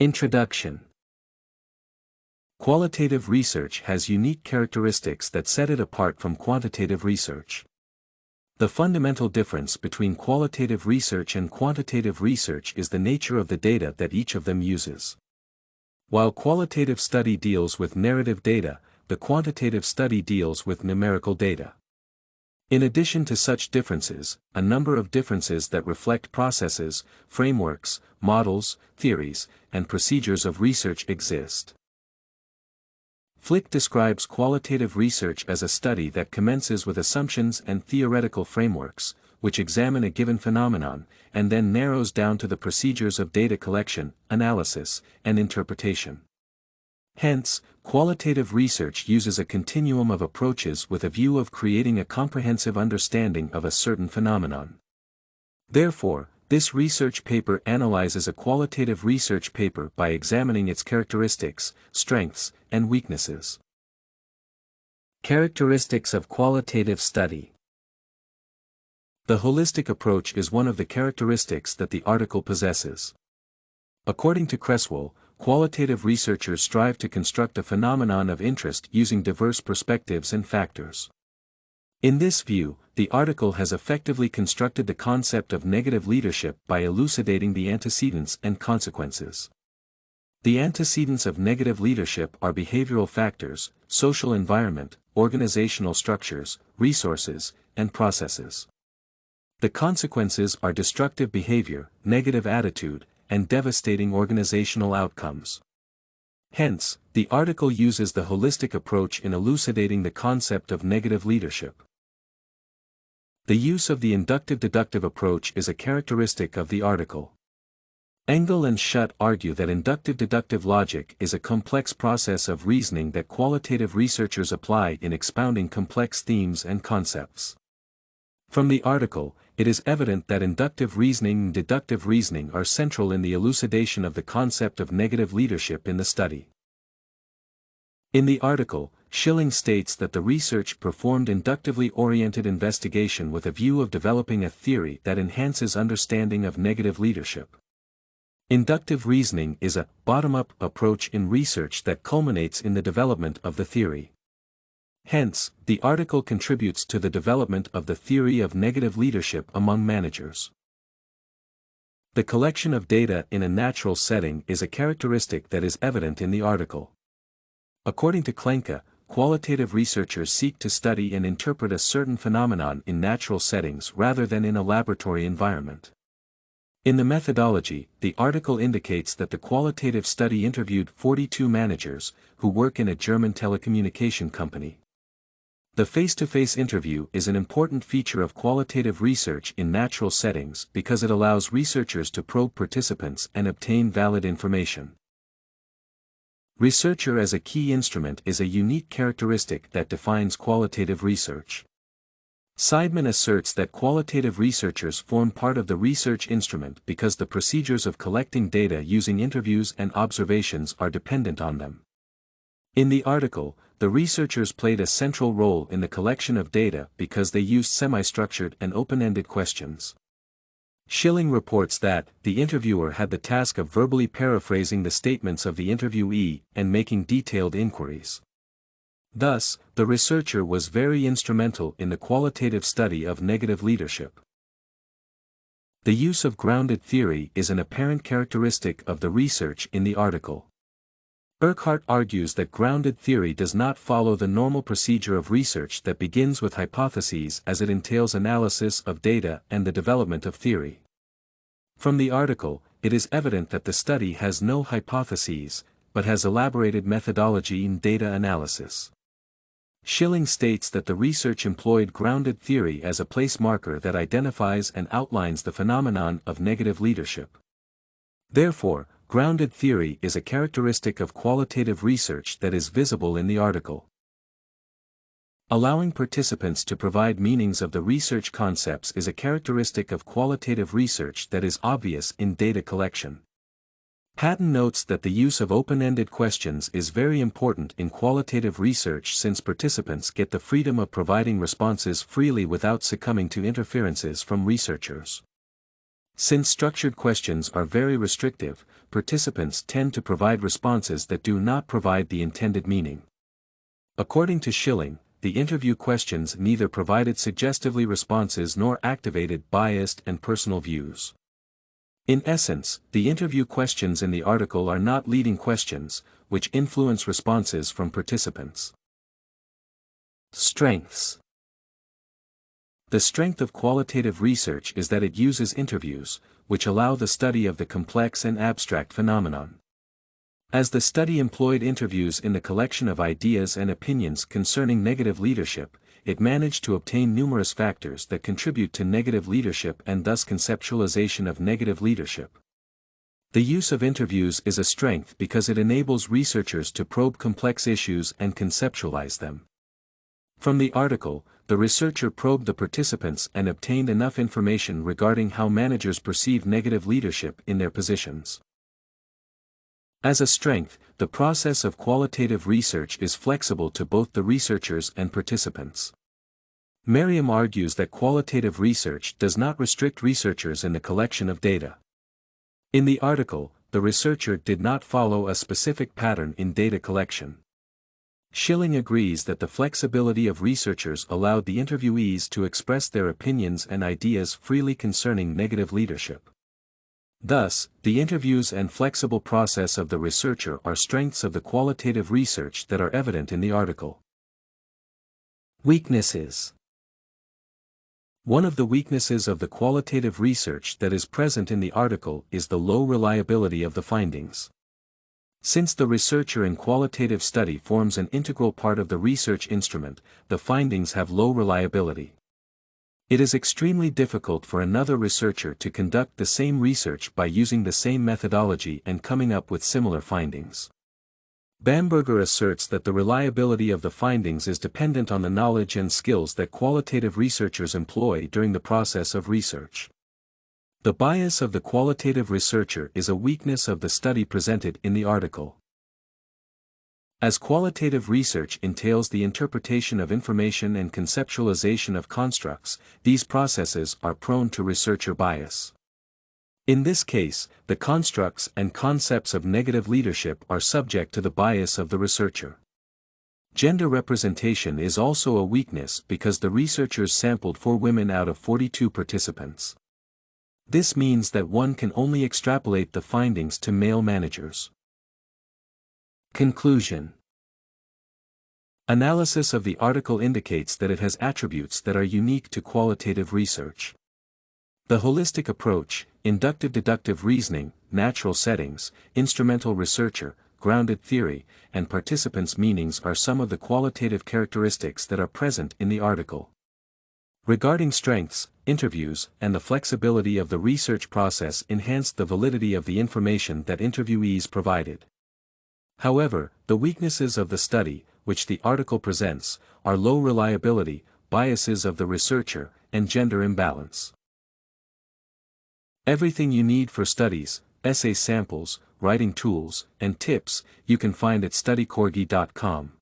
Introduction. Qualitative research has unique characteristics that set it apart from quantitative research. The fundamental difference between qualitative research and quantitative research is the nature of the data that each of them uses. While qualitative study deals with narrative data, the quantitative study deals with numerical data. In addition to such differences, a number of differences that reflect processes, frameworks, models, theories, and procedures of research exist. Flick describes qualitative research as a study that commences with assumptions and theoretical frameworks, which examine a given phenomenon, and then narrows down to the procedures of data collection, analysis, and interpretation. Hence, qualitative research uses a continuum of approaches with a view of creating a comprehensive understanding of a certain phenomenon. Therefore, this research paper analyzes a qualitative research paper by examining its characteristics, strengths, and weaknesses. Characteristics of qualitative study. The holistic approach is one of the characteristics that the article possesses. According to Creswell, qualitative researchers strive to construct a phenomenon of interest using diverse perspectives and factors. In this view, the article has effectively constructed the concept of negative leadership by elucidating the antecedents and consequences. The antecedents of negative leadership are behavioral factors, social environment, organizational structures, resources, and processes. The consequences are destructive behavior, negative attitude, and devastating organizational outcomes. Hence, the article uses the holistic approach in elucidating the concept of negative leadership. The use of the inductive-deductive approach is a characteristic of the article. Engel and Schutt argue that inductive-deductive logic is a complex process of reasoning that qualitative researchers apply in expounding complex themes and concepts. From the article, it is evident that inductive reasoning and deductive reasoning are central in the elucidation of the concept of negative leadership in the study. In the article, Schilling states that the research performed inductively oriented investigation with a view of developing a theory that enhances understanding of negative leadership. Inductive reasoning is a bottom-up approach in research that culminates in the development of the theory. Hence, the article contributes to the development of the theory of negative leadership among managers. The collection of data in a natural setting is a characteristic that is evident in the article. According to Klenke, qualitative researchers seek to study and interpret a certain phenomenon in natural settings rather than in a laboratory environment. In the methodology, the article indicates that the qualitative study interviewed 42 managers, who work in a German telecommunication company. The face-to-face interview is an important feature of qualitative research in natural settings because it allows researchers to probe participants and obtain valid information. Researcher as a key instrument is a unique characteristic that defines qualitative research. Seidman asserts that qualitative researchers form part of the research instrument because the procedures of collecting data using interviews and observations are dependent on them. In the article, the researchers played a central role in the collection of data because they used semi-structured and open-ended questions. Schilling reports that the interviewer had the task of verbally paraphrasing the statements of the interviewee and making detailed inquiries. Thus, the researcher was very instrumental in the qualitative study of negative leadership. The use of grounded theory is an apparent characteristic of the research in the article. Urquhart argues that grounded theory does not follow the normal procedure of research that begins with hypotheses as it entails analysis of data and the development of theory. From the article, it is evident that the study has no hypotheses, but has elaborated methodology in data analysis. Schilling states that the research employed grounded theory as a place marker that identifies and outlines the phenomenon of negative leadership. Therefore, grounded theory is a characteristic of qualitative research that is visible in the article. Allowing participants to provide meanings of the research concepts is a characteristic of qualitative research that is obvious in data collection. Patton notes that the use of open-ended questions is very important in qualitative research since participants get the freedom of providing responses freely without succumbing to interferences from researchers. Since structured questions are very restrictive, participants tend to provide responses that do not provide the intended meaning. According to Schilling, the interview questions neither provided suggestively responses nor activated biased and personal views. In essence, the interview questions in the article are not leading questions, which influence responses from participants. Strengths. The strength of qualitative research is that it uses interviews, which allow the study of the complex and abstract phenomenon. As the study employed interviews in the collection of ideas and opinions concerning negative leadership, it managed to obtain numerous factors that contribute to negative leadership and thus conceptualization of negative leadership. The use of interviews is a strength because it enables researchers to probe complex issues and conceptualize them. From the article, the researcher probed the participants and obtained enough information regarding how managers perceive negative leadership in their positions. As a strength, the process of qualitative research is flexible to both the researchers and participants. Merriam argues that qualitative research does not restrict researchers in the collection of data. In the article, the researcher did not follow a specific pattern in data collection. Schilling agrees that the flexibility of researchers allowed the interviewees to express their opinions and ideas freely concerning negative leadership. Thus, the interviews and flexible process of the researcher are strengths of the qualitative research that are evident in the article. Weaknesses. One of the weaknesses of the qualitative research that is present in the article is the low reliability of the findings. Since the researcher in qualitative study forms an integral part of the research instrument, the findings have low reliability. It is extremely difficult for another researcher to conduct the same research by using the same methodology and coming up with similar findings. Bamberger asserts that the reliability of the findings is dependent on the knowledge and skills that qualitative researchers employ during the process of research. The bias of the qualitative researcher is a weakness of the study presented in the article. As qualitative research entails the interpretation of information and conceptualization of constructs, these processes are prone to researcher bias. In this case, the constructs and concepts of negative leadership are subject to the bias of the researcher. Gender representation is also a weakness because the researchers sampled 4 women out of 42 participants. This means that one can only extrapolate the findings to male managers. Conclusion. Analysis of the article indicates that it has attributes that are unique to qualitative research. The holistic approach, inductive-deductive reasoning, natural settings, instrumental researcher, grounded theory, and participants' meanings are some of the qualitative characteristics that are present in the article. Regarding strengths, interviews, and the flexibility of the research process enhanced the validity of the information that interviewees provided. However, the weaknesses of the study, which the article presents, are low reliability, biases of the researcher, and gender imbalance. Everything you need for studies, essay samples, writing tools, and tips, you can find at studycorgi.com.